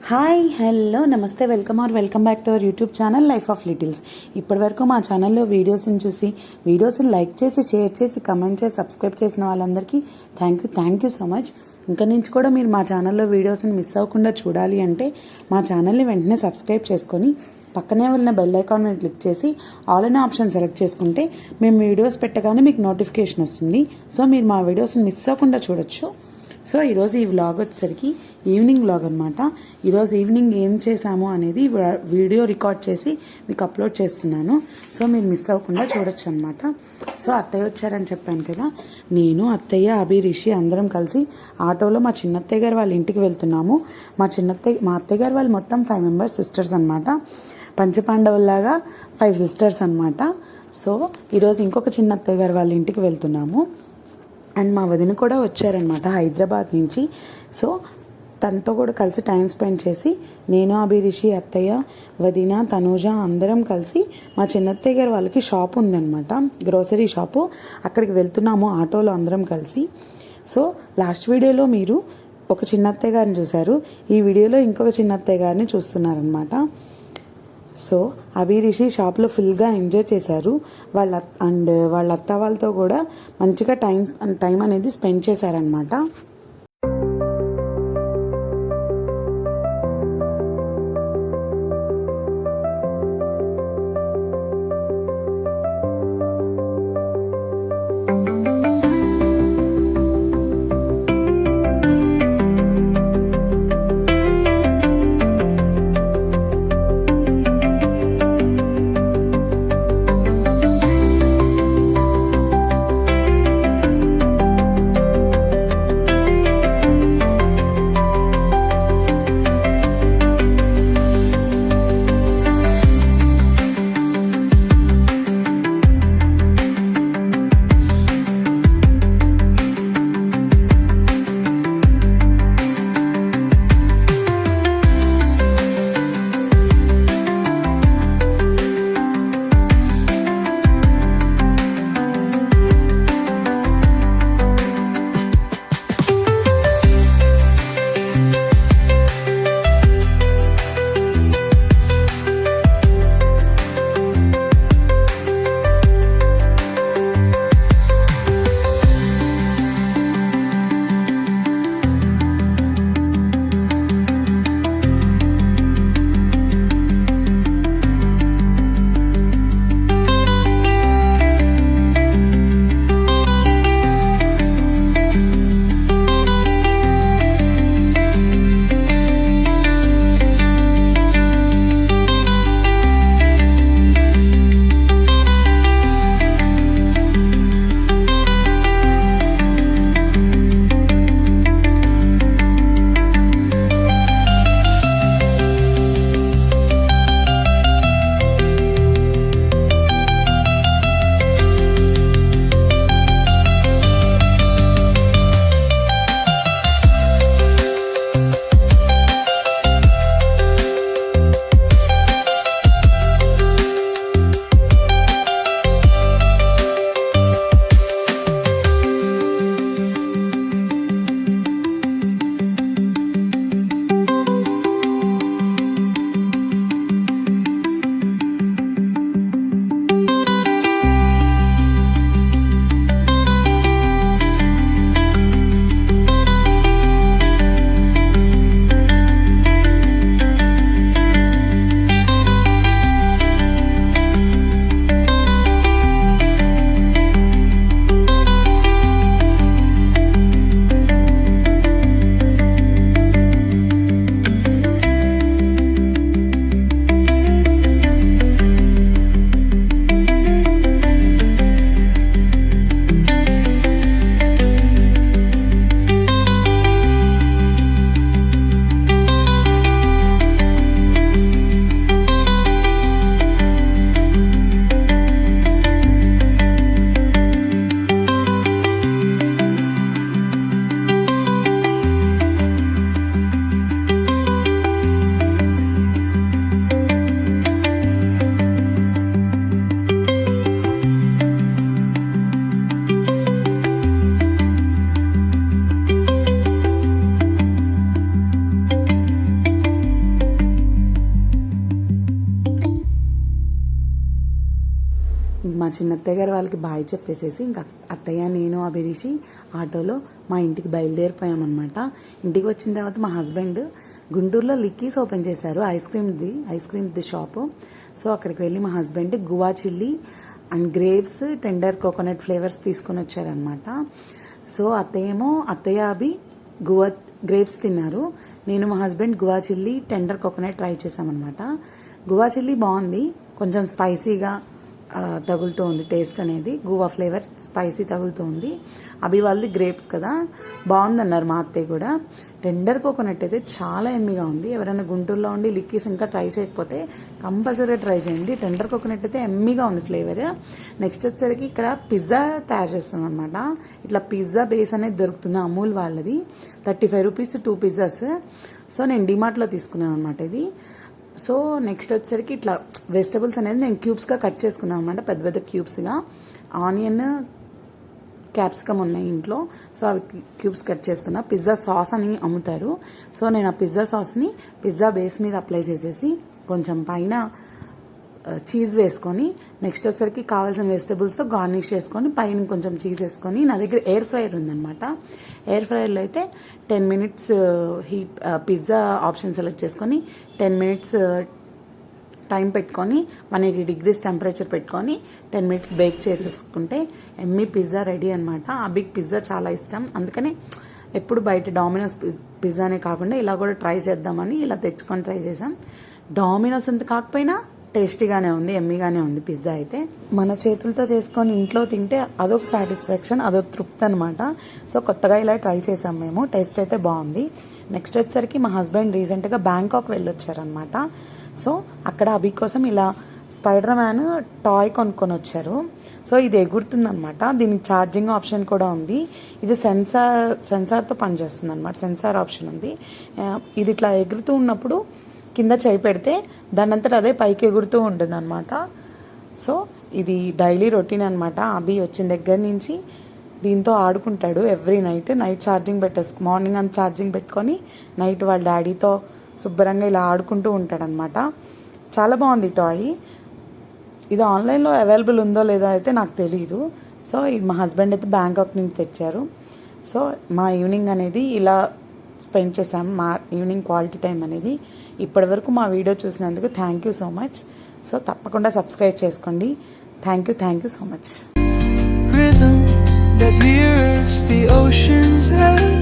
Hi hello నమస్తే welcome back to our YouTube channel life of littles. ఇప్పటివరకు మా ఛానల్లో వీడియోస్ని చూసి వీడియోస్ని లైక్ చేసి షేర్ చేసి కమెంట్ చేసి సబ్స్క్రైబ్ చేసిన వాళ్ళందరికీ థ్యాంక్ యూ సో మచ్. ఇంకా నుంచి కూడా మీరు మా ఛానల్లో వీడియోస్ని మిస్ అవ్వకుండా చూడాలి అంటే మా ఛానల్ని వెంటనే సబ్స్క్రైబ్ చేసుకొని పక్కనే ఉన్న బెల్ ఐకాన్ మీద క్లిక్ చేసి ఆల్ అనే ఆప్షన్ సెలెక్ట్ చేసుకుంటే మేము వీడియోస్ పెట్టగానే మీకు నోటిఫికేషన్ వస్తుంది. సో మీరు మా వీడియోస్ని మిస్ అవ్వకుండా చూడొచ్చు. సో ఈరోజు ఈ వ్లాగ్ వచ్చేసరికి ఈవినింగ్ వ్లాగ్ అనమాట. ఈరోజు ఈవినింగ్ ఏం చేశాము అనేది వీడియో రికార్డ్ చేసి మీకు అప్లోడ్ చేస్తున్నాను. సో మీరు మిస్ అవ్వకుండా చూడొచ్చు అనమాట. సో అత్తయ్య వచ్చారని చెప్పాను కదా, నేను అత్తయ్య అభి రిషి అందరం కలిసి ఆటోలో మా చిన్నత్తయ్య గారు వాళ్ళ ఇంటికి వెళ్తున్నాము. మా అత్తయ్య గారు వాళ్ళు మొత్తం 5 మెంబర్స్ సిస్టర్స్ అనమాట. పంచపాండవుల్లాగా 5 సిస్టర్స్ అనమాట. సో ఈరోజు ఇంకొక చిన్న అత్తయ్య గారు వాళ్ళ ఇంటికి వెళ్తున్నాము. అండ్ మా వదిన కూడా వచ్చారనమాట హైదరాబాద్ నుంచి. సో తనతో కూడా కలిసి టైం స్పెండ్ చేసి నేను అభిరిషి అత్తయ్య వదిన తనూజ అందరం కలిసి మా చిన్నత్తయ్య గారు వాళ్ళకి షాప్ ఉందన్నమాట, గ్రోసరీ షాపు. అక్కడికి వెళ్తున్నాము ఆటోలో అందరం కలిసి. సో లాస్ట్ వీడియోలో మీరు ఒక చిన్నత్తయ్య గారిని చూశారు, ఈ వీడియోలో ఇంకొక చిన్నత్తయ్య గారిని చూస్తున్నారనమాట. సో అభిరిషి షాప్లో ఫుల్గా ఎంజాయ్ చేశారు. వాళ్ళ అత్త వాళ్ళతో కూడా మంచిగా టైం అనేది స్పెండ్ చేశారనమాట. చిన్నత్తయ్య గారు వాళ్ళకి బాయ్ చెప్పేసేసి ఇంకా అత్తయ్య నేను అభిరిషి ఆటోలో మా ఇంటికి బయలుదేరిపోయామన్నమాట. ఇంటికి వచ్చిన తర్వాత మా హస్బెండ్ గుంటూరులో లిక్కీస్ ఓపెన్ చేశారు, ఐస్ క్రీమ్ది షాపు. సో అక్కడికి వెళ్ళి మా husband guava chilli and grapes tender coconut flavours తీసుకొని వచ్చారనమాట. సో అత్తయ్య అభి గువా గ్రేప్స్ తిన్నారు, నేను మా husband guava chilli tender coconut try చేసామన్నమాట. గువా చిల్లీ బాగుంది, కొంచెం స్పైసీగా తగులుతూ ఉంది, టేస్ట్ అనేది గువా ఫ్లేవర్ స్పైసీ తగులుతూ ఉంది. అభి వాళ్ళది గ్రేప్స్ కదా, బాగుందన్నారు మా అత్తయ్య కూడా. టెండర్ కోకోనట్ అయితే చాలా ఎమ్మిగా ఉంది. ఎవరైనా గుంటూరులో ఉండి లిక్కీస్ ఇంకా ట్రై చేయకపోతే కంపల్సరీగా ట్రై చేయండి. టెండర్ కోకోనట్ అయితే ఎమ్మిగా ఉంది ఫ్లేవర్. నెక్స్ట్ వచ్చేసరికి ఇక్కడ పిజ్జా తయారు చేస్తున్నాం అనమాట. ఇట్లా పిజ్జా బేస్ అనేది దొరుకుతుంది అమూల్ వాళ్ళది, 35 రూపీస్ 2 పిజ్జాస్. సో నేను డిమార్ట్లో తీసుకున్నాను అనమాట ఇది. సో నెక్స్ట్ వచ్చేసరికి ఇట్లా వెజిటబుల్స్ అనేది నేను క్యూబ్స్గా కట్ చేసుకున్నాను అనమాట, పెద్ద పెద్ద క్యూబ్స్గా. ఆనియన్ క్యాప్సికమ్ ఉన్నాయి ఇంట్లో, సో అవి క్యూబ్స్ కట్ చేసుకున్నా. పిజ్జా సాస్ అని అమ్ముతారు, సో నేను ఆ పిజ్జా సాస్ని పిజ్జా బేస్ మీద అప్లై చేసేసి కొంచెం పైన చీజ్ వేసుకొని, నెక్స్ట్ వచ్చేసరికి కావాల్సిన వెజిటబుల్స్తో గార్నిష్ చేసుకొని పైన కొంచెం చీజ్ వేసుకొని, నా దగ్గర ఎయిర్ ఫ్రైయర్ ఉందన్నమాట. ఎయిర్ ఫ్రైయర్లో అయితే 10 మినిట్స్ పిజ్జా ఆప్షన్ సెలెక్ట్ చేసుకొని 10 మినిట్స్ టైం పెట్టుకొని 180 డిగ్రీస్ టెంపరేచర్ పెట్టుకొని 10 మినిట్స్ బేక్ చేసేసుకుంటే ఎమ్మీ పిజ్జా రెడీ అనమాట. ఆ బిగ్ పిజ్జా చాలా ఇష్టం, అందుకని ఎప్పుడు బయట డామినోస్ పిజ్జానే కాకుండా ఇలా కూడా ట్రై చేద్దామని ఇలా తెచ్చుకొని ట్రై చేసాం. డామినోస్ అంత కాకపోయినా టేస్టీగానే ఉంది, ఎమ్మీగానే ఉంది పిజ్జా అయితే. మన చేతులతో చేసుకొని ఇంట్లో తింటే అదొక సాటిస్ఫాక్షన్, అదొక తృప్తి అనమాట. సో కొత్తగా ఇలా ట్రై చేసాం మేము, టేస్ట్ అయితే బాగుంది. నెక్స్ట్ వచ్చేసరికి మా హస్బెండ్ రీసెంట్గా బ్యాంకాక్ వెళ్ళొచ్చారనమాట. సో అక్కడ అభి కోసం ఇలా స్పైడర్ మ్యాన్ టాయ్ కొనుక్కొని వచ్చారు. సో ఇది ఎగురుతుందనమాట, దీనికి ఛార్జింగ్ ఆప్షన్ కూడా ఉంది. ఇది సెన్సార్తో పనిచేస్తుంది అనమాట, సెన్సార్ ఆప్షన్ ఉంది. ఇది ఇట్లా ఎగురుతూ ఉన్నప్పుడు కింద చేయి పెడితే దానంతటా అదే పైకి ఎగురుతూ ఉంటుంది అనమాట. సో ఇది డైలీ రొటీన్ అనమాట. అభి వచ్చిన దగ్గర నుంచి దీంతో ఆడుకుంటాడు ఎవ్రీ నైట్ ఛార్జింగ్ మార్నింగ్ అంత ఛార్జింగ్ పెట్టుకొని నైట్ వాళ్ళ డాడీతో శుభ్రంగా ఇలా ఆడుకుంటూ ఉంటాడనమాట. చాలా బాగుంది టాయ్. ఇది ఆన్లైన్లో అవైలబుల్ ఉందో లేదో అయితే నాకు తెలియదు. సో ఇది మా హస్బెండ్ అయితే బ్యాంకాక్ నుంచి తెచ్చారు. సో మా ఈవినింగ్ అనేది ఇలా స్పెండ్ చేసాం, మా ఈవినింగ్ క్వాలిటీ టైం అనేది. ఇప్పటి వరకు మా వీడియో చూసినందుకు thank you so much. So తప్పకుండా సబ్స్క్రైబ్ చేసుకోండి. Thank you so much. Rhythm that mirrors the ocean's edge.